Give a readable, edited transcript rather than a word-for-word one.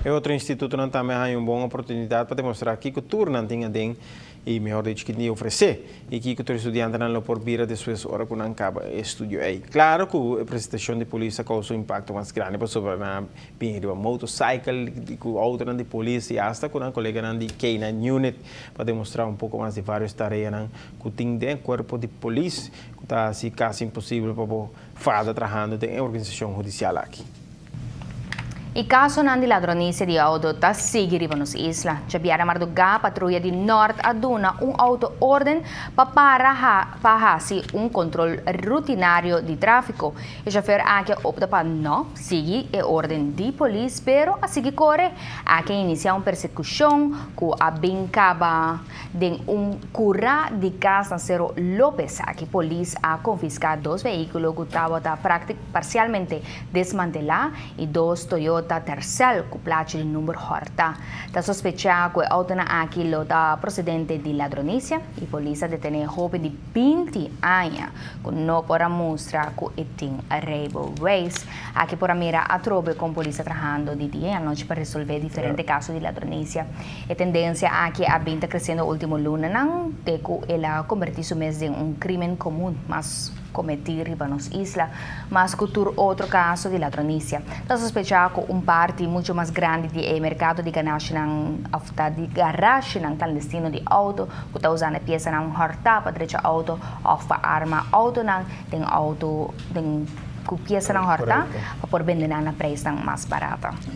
E outro instituto não também tem uma boa oportunidade para demonstrar que cultura não tinha den e melhor dicho que tinha oferecer e que o estudante não por vir depois hora que não acaba estudo aí. Claro que a prestação de polícia causa um impacto mais grande para sobre na bem de motorcycle que o auto de polícia e hasta com um colega de K9 unit para demonstrar pouco mais de várias tarefas que tem de corpo de polícia que está assim quase impossível para fazer trabalhando em organização judicial aqui. I kaso ng ladronisya di auto ta sige ribanos isla. Chabiara marduga patrulla di North aduna auto orden papahasi control rutinario di traffico. E chauffeur anche opta pa no, sige e orden di police pero a sige corre anche inicia persecução ku abincaba den cura di casa Cero Lopez aqui police a confiscar 2 veículos que estavam parcialmente desmantelados e 2 Toyota Tercel cu place il numero horta. Da sospechar que auto na aquilo da procedente di ladronizia, i polizia detene joven di 20 anni con no para mostrar que eting arrebo race. Aqui por mira a trobe com polizia trabajando di dia e noite para resolver diferentes casos di ladronizia. E tendencia aqui a vinta crescendo último luna nang teco ela convertirse mes em crimen comum, mas cometer ribanos isla, mas cultura outro caso de ladronícia. Da sospechar que parte muito mais grande do mercado de ganagem de garagem clandestino de auto, que está usando peça ng horta para direito auto, ou arma auto tem auto, tem peça ng horta, para por vender na preço mais barata.